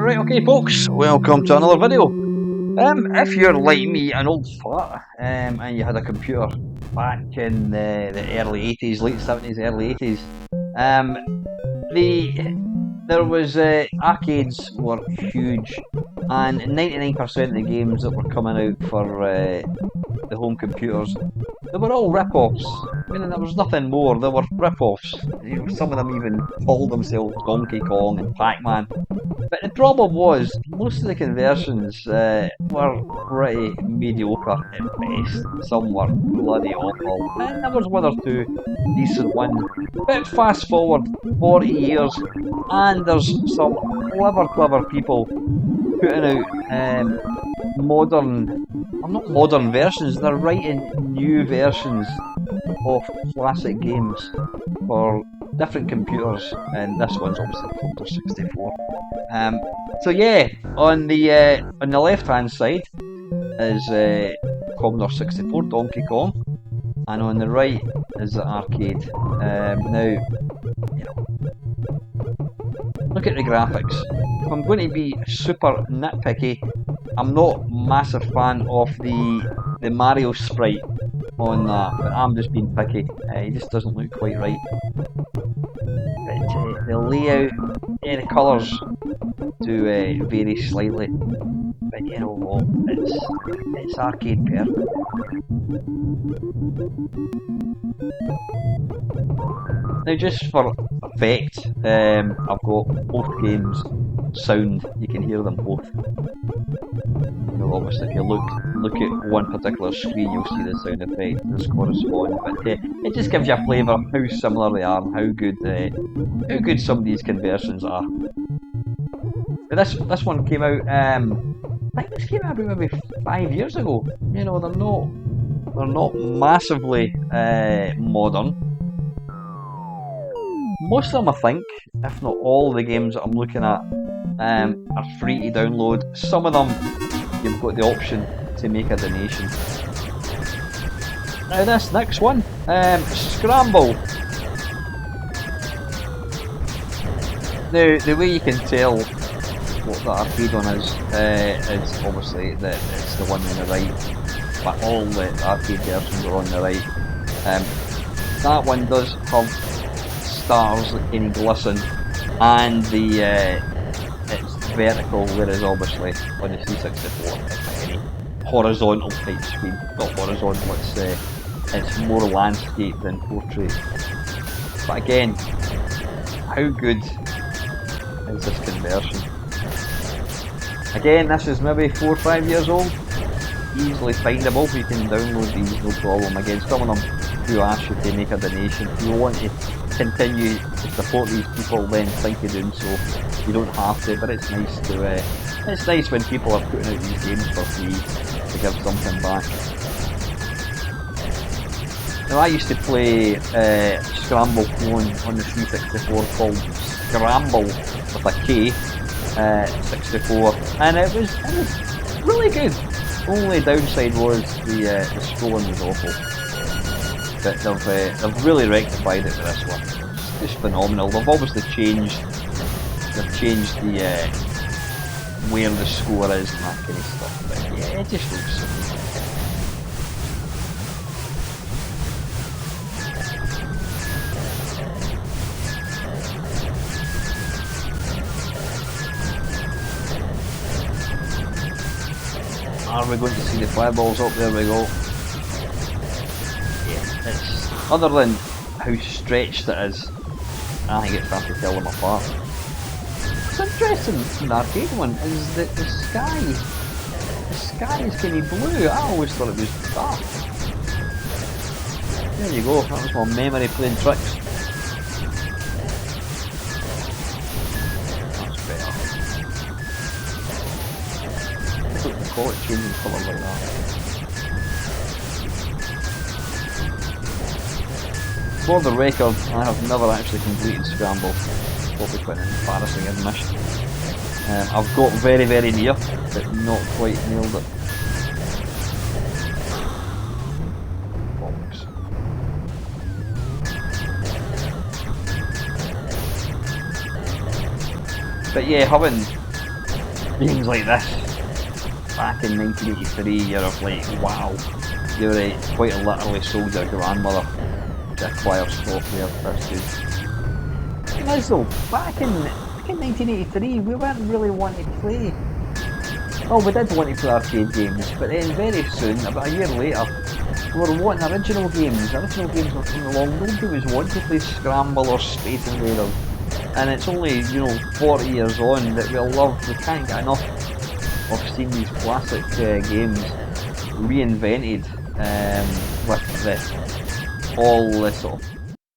Right, okay folks, welcome to another video. If you're like me, an old fart, and you had a computer back in the early 80s, late 70s, early 80s, there was arcades were huge, and 99% of the games that were coming out for the home computers, they were all rip-offs. I mean, there was nothing more, they were rip-offs. You know, some of them even called themselves Donkey Kong and Pac-Man. But the problem was, most of the conversions were pretty mediocre at best. Some were bloody awful, and there was one or two decent ones. But fast forward 40 years, and there's some clever people putting out modern, well, not modern versions, they're writing new versions of classic games for different computers, and this one's obviously Commodore 64. So yeah, on the left hand side is Commodore 64 Donkey Kong, and on the right is the arcade. Now, you know, look at the graphics. If I'm going to be super nitpicky, I'm not a massive fan of the Mario sprite on that, but I'm just being picky. It just doesn't look quite right. But the layout, the colours do vary slightly, but you know what, it's arcade perfect. Now, just for effect, I've got both games sound. You can hear them both. You know, obviously, if you look at one particular screen, you'll see the sound effect that's correspond. But it just gives you a flavour of how similar they are and how good some of these conversions are. But this one came out. I think this came out about maybe 5 years ago. You know, they're not massively modern. Most of them, I think, if not all the games that I'm looking at, are free to download. Some of them, you've got the option to make a donation. Now this next one, Scramble. Now, the way you can tell what the arcade one is obviously that it's the one on the right, but all the arcade versions are on the right. That one does have stars that kind of glisten, and it's vertical, whereas obviously on the C64 it's like a horizontal type screen. Not horizontal, it's more landscape than portrait. But again, how good is this conversion? Again, this is maybe 4 or 5 years old, easily findable. You can download these, no problem. Again, some of them do ask you to make a donation. If you want to continue to support these people, then think of doing so. You don't have to, but it's nice to. It's nice when people are putting out these games for free to give something back. Now, I used to play Scramble on the C64 called Scramble with a K, 64, and it was really good. Only downside was the scrolling was awful. But they've really rectified it with this one. It's just phenomenal. They've obviously changed the where the score is and that kind of stuff. But yeah, it just looks so good. Are we going to see the fireballs up? There we go. It's, other than how stretched it is, I think it's hard to tell them apart. What's interesting in the arcade one is that the sky is kind of blue. I always thought it was dark. There you go, that was my memory playing tricks. That's better. I don't recall it changing colour like that. For the record, I have never actually completed Scramble. Probably quite an embarrassing admission. I've got very near, but not quite nailed it. Bollocks. But yeah, having games like this back in 1983, you're like, wow, you're quite literally sold your grandmother to acquire software this good. You know, so back in 1983, we weren't really wanting to play. Oh, we did want to play arcade games, but then very soon, about a year later, we were wanting original games. Original games were coming along. Nobody was wanting to play Scramble or Space Invaders. And it's only, 40 years on that we can't get enough of seeing these classic games reinvented with all this sort of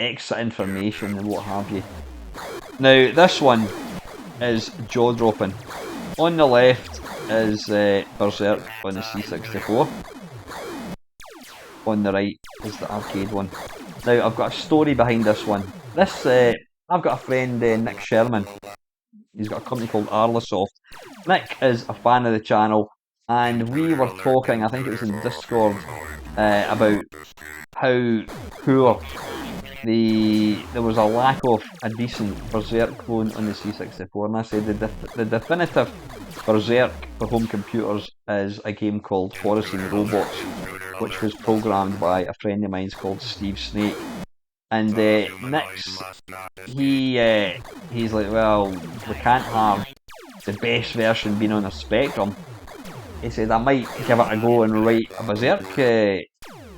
extra information and what have you. Now, this one is jaw-dropping. On the left is Berserk on the C64. On the right is the arcade one. Now, I've got a story behind this one. I've got a friend, Nick Sherman. He's got a company called Arlosoft. Nick is a fan of the channel, and we were talking, I think it was in Discord, about how poor there was a lack of a decent Berserk clone on the C64, and I said the definitive Berserk for home computers is a game called Horizon Robots, which was programmed by a friend of mine called Steve Snake. And Nick's, he's like, well, we can't have the best version being on a Spectrum. He said, I might give it a go and write a Berserk,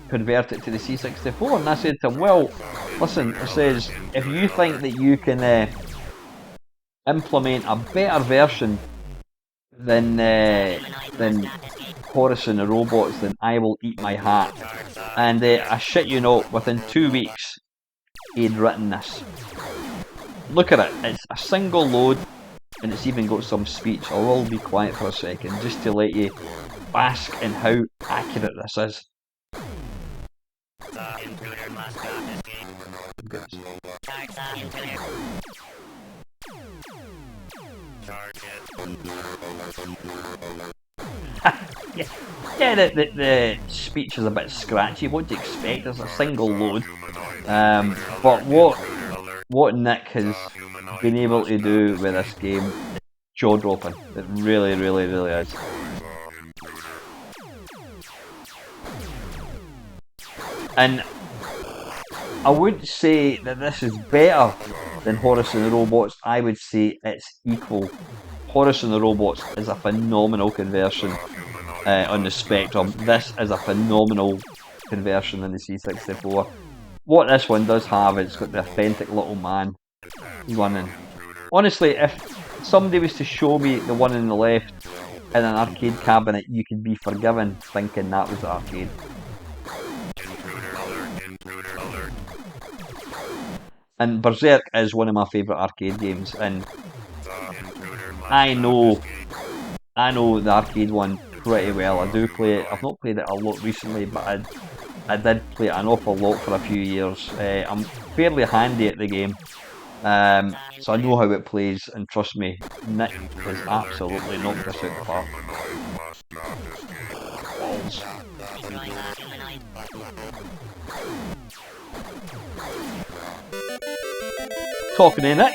convert it to the C64. And I said to him, well, listen, it says, if you think that you can implement a better version than Horizon the Robots, then I will eat my hat. And I shit you not, within 2 weeks, he'd written this. Look at it, it's a single load, and it's even got some speech. I will be quiet for a second, just to let you bask in how accurate this is. Yeah, the speech is a bit scratchy. What do you expect? It's a single load. But what Nick has been able to do with this game is jaw-dropping. It really, really, really is. And I wouldn't say that this is better than Horizon the Robots. I would say it's equal. Horizon the Robots is a phenomenal conversion on the Spectrum. This is a phenomenal conversion on the C64. What this one does have, it's got the authentic little man running. Honestly, if somebody was to show me the one on the left in an arcade cabinet, you could be forgiven thinking that was the arcade. And Berserk is one of my favourite arcade games, and I know the arcade one pretty well. I do play it. I've not played it a lot recently, but I did play it an awful lot for a few years. I'm fairly handy at the game, so I know how it plays, and trust me, Nick has absolutely knocked us out the park. Balls. Talking to Nick,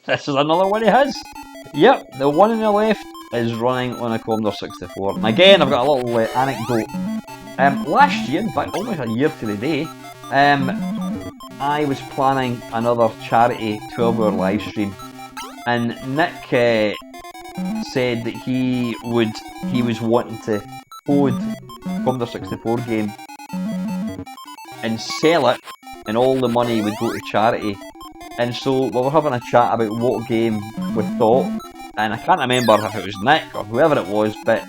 this is another one of his. Yep, the one on the left is running on a Commodore 64. And again, I've got a little anecdote. Last year, in fact almost a year to the day, I was planning another charity 12-hour live stream, and Nick said that he was wanting to code Commodore 64 game and sell it, and all the money would go to charity. And so we were having a chat about what game we thought, and I can't remember if it was Nick or whoever it was, but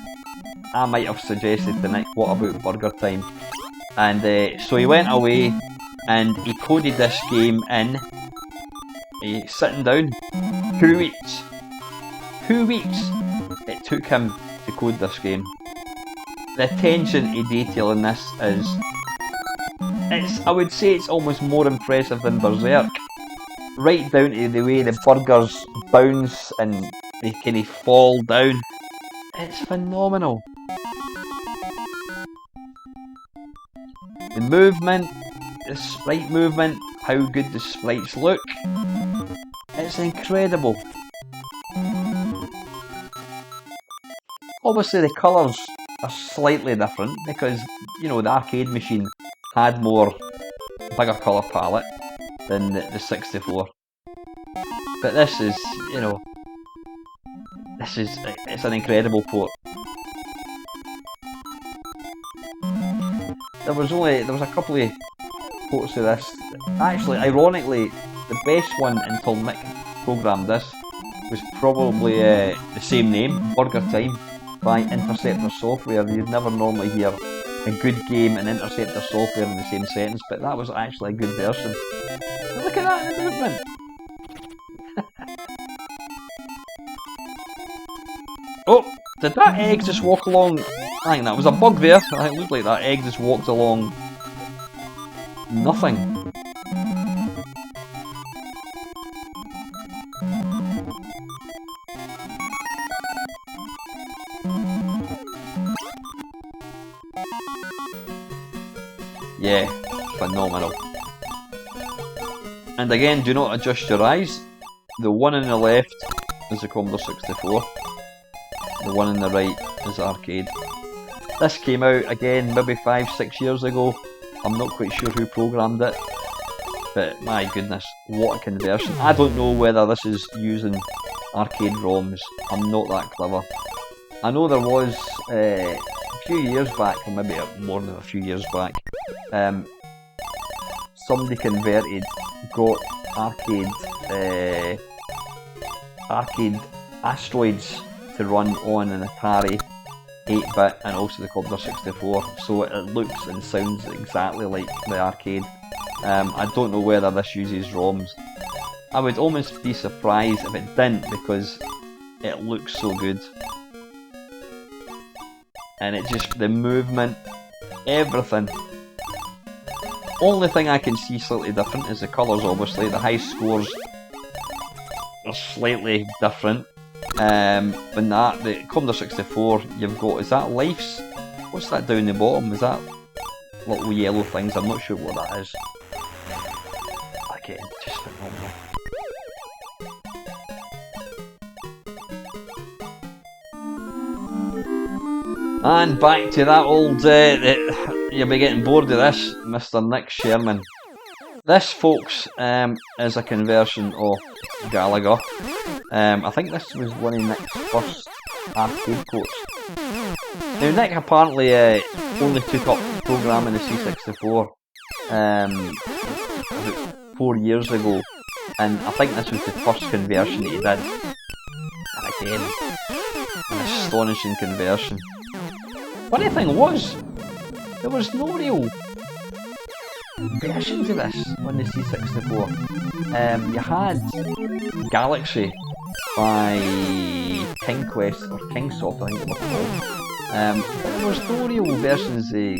I might have suggested to Nick, what about Burger Time? And so he went away and he coded this game in, sitting down, 2 weeks. 2 weeks it took him to code this game. The attention to detail in this is, I would say it's almost more impressive than Berserk. Right down to the way the burgers bounce and they kind of fall down. It's phenomenal. The movement, the sprite movement, how good the sprites look. It's incredible. Obviously the colours are slightly different because, you know, the arcade machine had bigger colour palette than the 64. But this is, you know, it's an incredible port. There was a couple of ports of this. Actually, ironically, the best one until Nick programmed this was probably the same name, Burger Time, by Interceptor Software. You'd never normally hear a good game and Interceptor Software in the same sentence, but that was actually a good version. But look at that in the movement! Oh! Did that egg just walk along? I think that was a bug there. It looked like that egg just walked along nothing. Yeah, phenomenal. And again, do not adjust your eyes. The one on the left is the Commodore 64. The one on the right is the arcade. This came out again maybe 5-6 years ago. I'm not quite sure who programmed it, but my goodness, what a conversion. I don't know whether this is using arcade ROMs. I'm not that clever. I know there was a few years back, or maybe more than a few years back, somebody converted, got arcade asteroids to run on an Atari 8-bit and also the Commodore 64, so it looks and sounds exactly like the arcade. I don't know whether this uses ROMs. I would almost be surprised if it didn't, because it looks so good. And it just, the movement, everything. Only thing I can see slightly different is the colours, obviously. The high scores are slightly different. When the Commodore 64, you've got, is that lives? What's that down the bottom? Is that little yellow things? I'm not sure what that is. Again, just phenomenal. And back to that old, you'll be getting bored of this, Mr. Nick Sherman. This, folks, is a conversion of Galaga. I think this was one of Nick's first arcade ports. Now, Nick apparently only took up programming the C64 about 4 years ago, and I think this was the first conversion that he did. And again, an astonishing conversion. Funny thing was, there was no real versions of this on the C64. You had Galaxy by KingQuest, or Kingsoft I think it was called. But there was no real versions of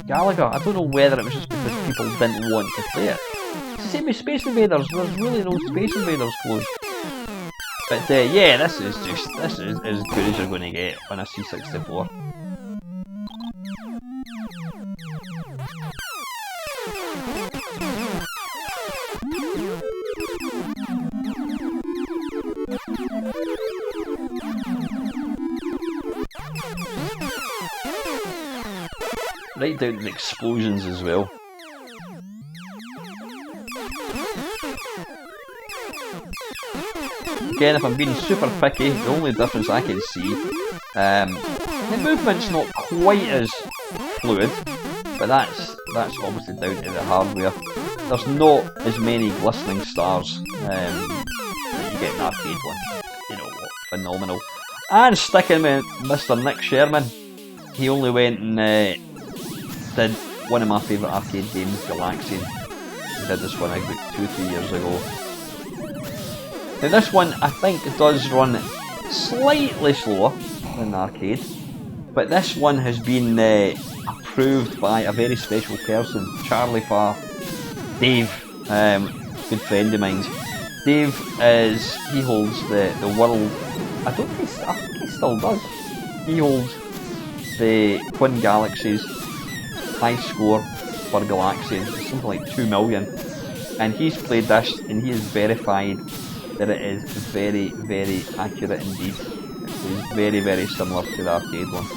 Galaga. I don't know whether it was just because people didn't want to play it. It's the same with Space Invaders, there's really no Space Invaders close. But yeah, this is as good as you're going to get on a C64. Right down to the explosions as well. Again, if I'm being super picky, the only difference I can see, the movement's not quite as fluid, but that's obviously down to the hardware. There's not as many glistening stars that you get in the arcade one. You know what? Phenomenal. And sticking with Mr. Nick Sherman, he only went and did one of my favourite arcade games, Galaxian. He did this one about 2-3 years ago. Now this one I think does run slightly slower than the arcade, but this one has been approved by a very special person, Charlie Farr, Dave, good friend of mine. Dave he holds the world, I think he still does. He holds the Twin Galaxies high score for Galaxian. It's something like 2 million. And he's played this and he has verified that it is very, very accurate indeed. is very, very similar to the arcade one.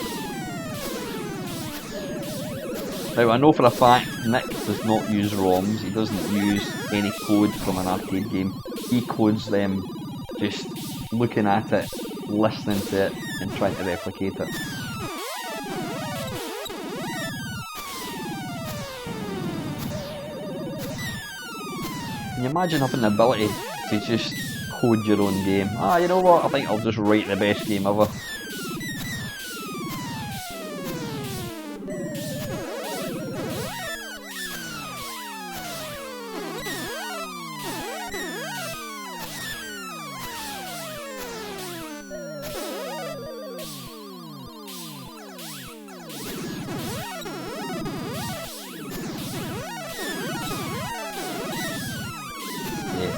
Now, I know for a fact Nick does not use ROMs, he doesn't use any code from an arcade game. He codes them just looking at it, listening to it, and trying to replicate it. Can you imagine having the ability to just code your own game? Ah, you know what, I think I'll just write the best game ever.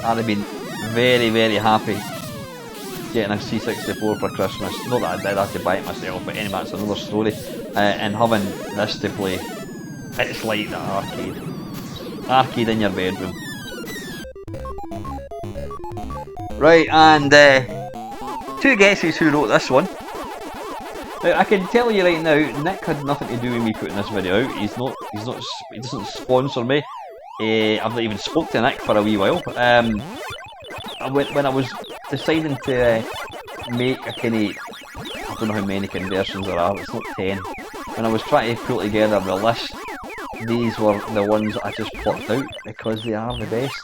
I'd have been very, very happy getting a C64 for Christmas. Not that I did, I had to buy it myself, but anyway, that's another story. And having this to play, it's like the arcade. Arcade in your bedroom. Right, and two guesses who wrote this one. Now, I can tell you right now, Nick had nothing to do with me putting this video out. He doesn't sponsor me. I've not even spoke to Nick for a wee while. When I was deciding to make a kind of, I don't know how many conversions there are, it's not 10. When I was trying to pull together the list, these were the ones that I just plucked out because they are the best.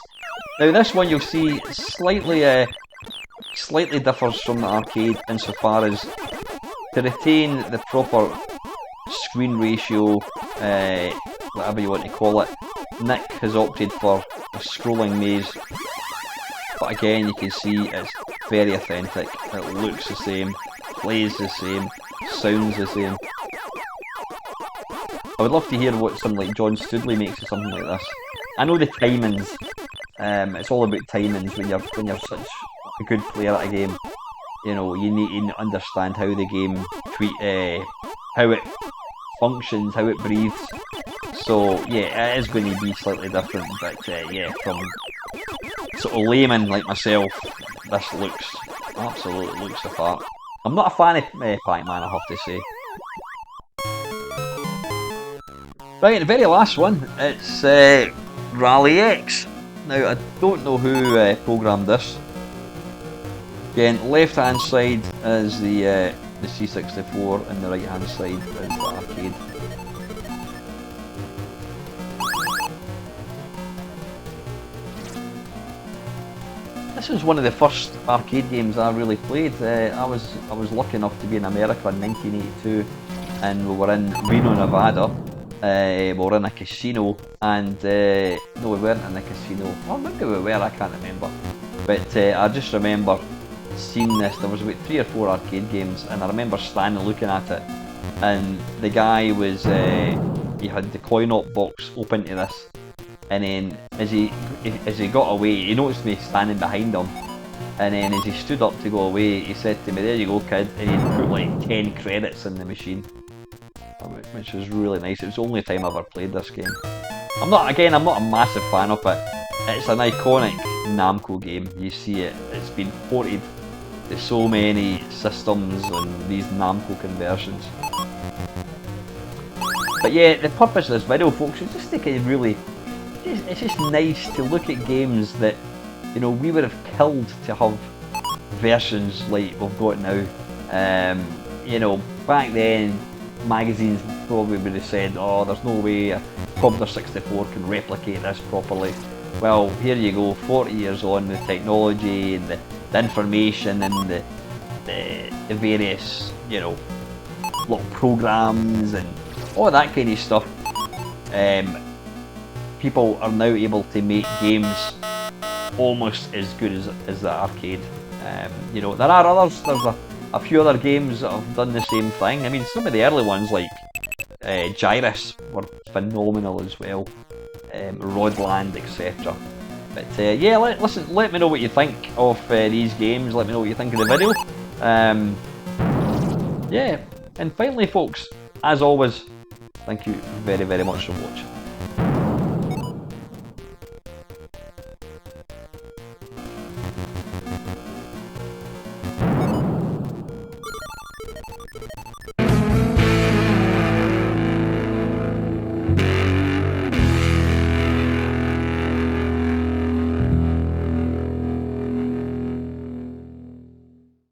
Now this one you'll see slightly differs from the arcade insofar as to retain the proper screen ratio, whatever you want to call it. Nick has opted for a scrolling maze, but again you can see it's very authentic. It looks the same, plays the same, sounds the same. I would love to hear what something like John Studley makes of something like this. I know the timings, it's all about timings when you're such a good player at a game. You know, you need to understand how the game how it functions, how it breathes. So yeah, it is going to be slightly different, but yeah, from sort of layman like myself, this absolutely looks the part. I'm not a fan of Pac-Man, I have to say. Right, the very last one, it's Rally X. Now, I don't know who programmed this. Again, left hand side is the C64 and the right hand side is the arcade. This was one of the first arcade games I really played. I was lucky enough to be in America in 1982, and we were in Reno, Nevada. We were in a casino, and no, we weren't in a casino. Or maybe we were, I can't remember. But I just remember seeing this. There was about 3 or 4 arcade games, and I remember standing looking at it. And the guy was, he had the coin-op box open to this. And then as he got away, he noticed me standing behind him. And then as he stood up to go away, he said to me, "There you go, kid," and he put like 10 credits in the machine, which was really nice. It was the only time I ever played this game. I'm not a massive fan of it. It's an iconic Namco game. You see it, it's been ported to so many systems and these Namco conversions. But yeah, the purpose of this video, folks, is just to kind of really, it's just nice to look at games that, you know, we would have killed to have versions like we've got now. You know, back then, magazines probably would have said, "Oh, there's no way a Commodore 64 can replicate this properly." Well, here you go, 40 years on, the technology and the information and the various, you know, little programs and all that kind of stuff. People are now able to make games almost as good as the arcade. You know, there are others. There's a few other games that have done the same thing. I mean, some of the early ones like Gyrus were phenomenal as well. Rodland, etc. But yeah, let me know what you think of these games. Let me know what you think of the video. Yeah, and finally, folks, as always, thank you very, very much for watching.